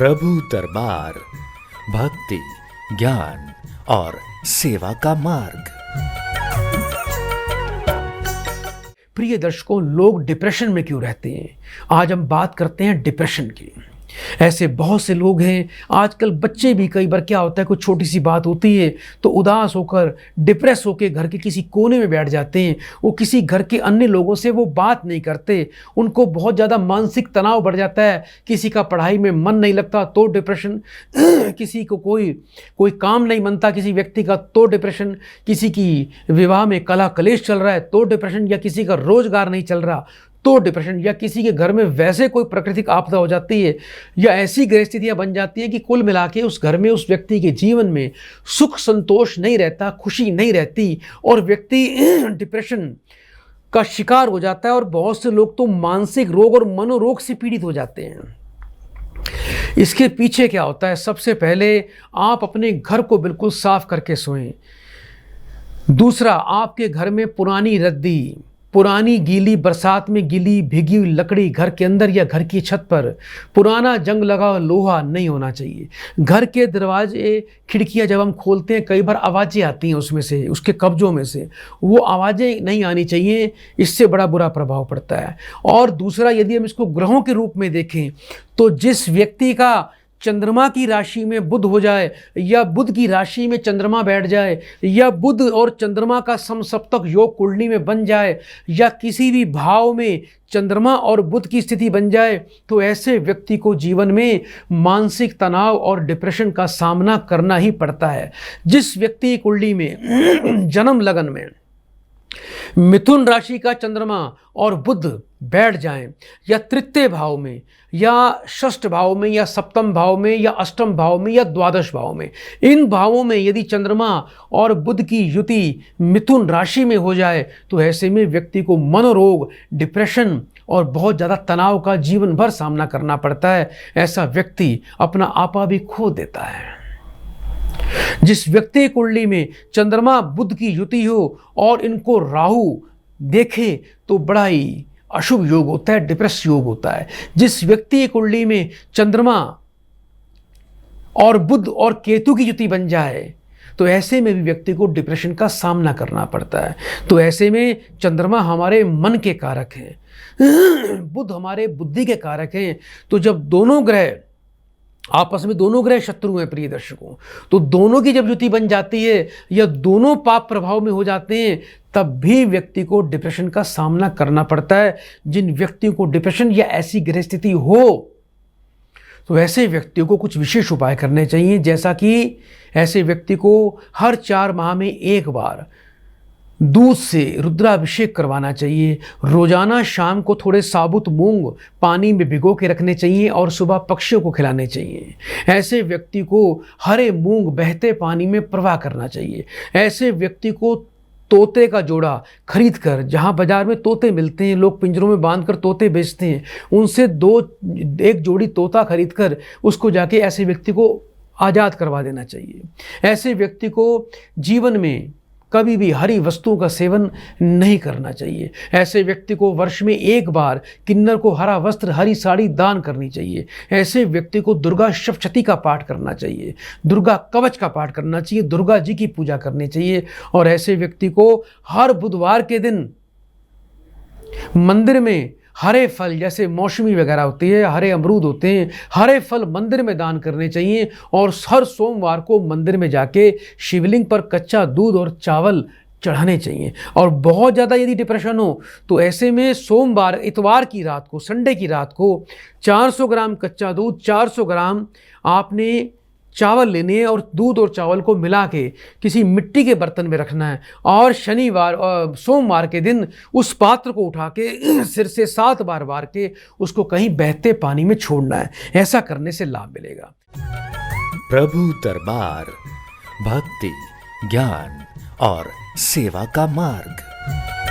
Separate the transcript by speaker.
Speaker 1: प्रभु दरबार भक्ति, ज्ञान और सेवा का मार्ग।
Speaker 2: प्रिय दर्शकों, लोग डिप्रेशन में क्यों रहते हैं? आज हम बात करते हैं डिप्रेशन की। ऐसे बहुत से लोग हैं, आजकल बच्चे भी कई बार क्या होता है, कोई छोटी सी बात होती है तो उदास होकर, डिप्रेस होकर घर के किसी कोने में बैठ जाते हैं। वो किसी घर के अन्य लोगों से वो बात नहीं करते, उनको बहुत ज़्यादा मानसिक तनाव बढ़ जाता है। किसी का पढ़ाई में मन नहीं लगता तो डिप्रेशन, किसी को कोई काम नहीं बनता किसी व्यक्ति का तो डिप्रेशन, किसी की विवाह में कलह कलेश चल रहा है तो डिप्रेशन, या किसी का रोजगार नहीं चल रहा तो डिप्रेशन, या किसी के घर में वैसे कोई प्राकृतिक आपदा हो जाती है या ऐसी गृह स्थितियां बन जाती है कि कुल मिला के उस घर में, उस व्यक्ति के जीवन में सुख संतोष नहीं रहता, खुशी नहीं रहती और व्यक्ति डिप्रेशन का शिकार हो जाता है। और बहुत से लोग तो मानसिक रोग और मनोरोग से पीड़ित हो जाते हैं। इसके पीछे क्या होता है? सबसे पहले आप अपने घर को बिल्कुल साफ करके सोएं। दूसरा, आपके घर में पुरानी रद्दी, पुरानी गीली, बरसात में गीली भीगी हुई लकड़ी घर के अंदर या घर की छत पर, पुराना जंग लगा हुआ लोहा नहीं होना चाहिए। घर के दरवाजे खिड़कियां जब हम खोलते हैं कई बार आवाज़ें आती हैं उसमें से, उसके कब्जों में से, वो आवाज़ें नहीं आनी चाहिए, इससे बड़ा बुरा प्रभाव पड़ता है। और दूसरा, यदि हम इसको ग्रहों के रूप में देखें तो जिस व्यक्ति का चंद्रमा की राशि में बुध हो जाए, या बुध की राशि में चंद्रमा बैठ जाए, या बुध और चंद्रमा का समसप्तक योग कुंडली में बन जाए, या किसी भी भाव में चंद्रमा और बुध की स्थिति बन जाए, तो ऐसे व्यक्ति को जीवन में मानसिक तनाव और डिप्रेशन का सामना करना ही पड़ता है। जिस व्यक्ति की कुंडली में जन्म लगन में मिथुन राशि का चंद्रमा और बुध बैठ जाएं, या तृतीय भाव में, या षष्ठ भाव में, या सप्तम भाव में, या अष्टम भाव में, या द्वादश भाव में, इन भावों में यदि चंद्रमा और बुध की युति मिथुन राशि में हो जाए तो ऐसे में व्यक्ति को मनोरोग, डिप्रेशन और बहुत ज़्यादा तनाव का जीवन भर सामना करना पड़ता है। ऐसा व्यक्ति अपना आपा भी खो देता है। जिस व्यक्ति की कुंडली में चंद्रमा बुध की युति हो और इनको राहु देखे तो बड़ा ही अशुभ योग होता है, डिप्रेस योग होता है। जिस व्यक्ति की कुंडली में चंद्रमा और बुध और केतु की युति बन जाए तो ऐसे में भी व्यक्ति को डिप्रेशन का सामना करना पड़ता है। तो ऐसे में चंद्रमा हमारे मन के कारक हैं, बुध हमारे बुद्धि के कारक हैं। तो जब दोनों ग्रह आपस में, दोनों ग्रह शत्रु हैं प्रिय दर्शकों, तो दोनों की जब युति बन जाती है या दोनों पाप प्रभाव में हो जाते हैं तब भी व्यक्ति को डिप्रेशन का सामना करना पड़ता है। जिन व्यक्तियों को डिप्रेशन या ऐसी गृह स्थिति हो तो ऐसे व्यक्तियों को कुछ विशेष उपाय करने चाहिए, जैसा कि ऐसे व्यक्ति को हर 4 माह में एक बार दूध से रुद्राभिषेक करवाना चाहिए। रोजाना शाम को थोड़े साबुत मूंग पानी में भिगो के रखने चाहिए और सुबह पक्षियों को खिलाने चाहिए। ऐसे व्यक्ति को हरे मूंग बहते पानी में प्रवाह करना चाहिए। ऐसे व्यक्ति को तोते का जोड़ा खरीद कर, जहाँ बाजार में तोते मिलते हैं, लोग पिंजरों में बांध कर तोते बेचते हैं, उनसे एक जोड़ी तोता खरीद कर उसको जाके ऐसे व्यक्ति को आज़ाद करवा देना चाहिए। ऐसे व्यक्ति को जीवन में कभी भी हरी वस्तुओं का सेवन नहीं करना चाहिए। ऐसे व्यक्ति को वर्ष में एक बार किन्नर को हरा वस्त्र, हरी साड़ी दान करनी चाहिए। ऐसे व्यक्ति को दुर्गा सप्तशती का पाठ करना चाहिए, दुर्गा कवच का पाठ करना चाहिए, दुर्गा जी की पूजा करनी चाहिए। और ऐसे व्यक्ति को हर बुधवार के दिन मंदिर में हरे फल, जैसे मौसमी वगैरह होती है, हरे अमरूद होते हैं, हरे फल मंदिर में दान करने चाहिए। और हर सोमवार को मंदिर में जाके शिवलिंग पर कच्चा दूध और चावल चढ़ाने चाहिए। और बहुत ज़्यादा यदि डिप्रेशन हो तो ऐसे में सोमवार, इतवार की रात को, संडे की रात को 400 ग्राम कच्चा दूध, 400 ग्राम आपने चावल लेने हैं और दूध और चावल को मिला के किसी मिट्टी के बर्तन में रखना है। और शनिवार और सोमवार के दिन उस पात्र को उठा के सिर से 7 बार वार के उसको कहीं बहते पानी में छोड़ना है। ऐसा करने से लाभ मिलेगा।
Speaker 1: प्रभु दरबार भक्ति, ज्ञान और सेवा का मार्ग।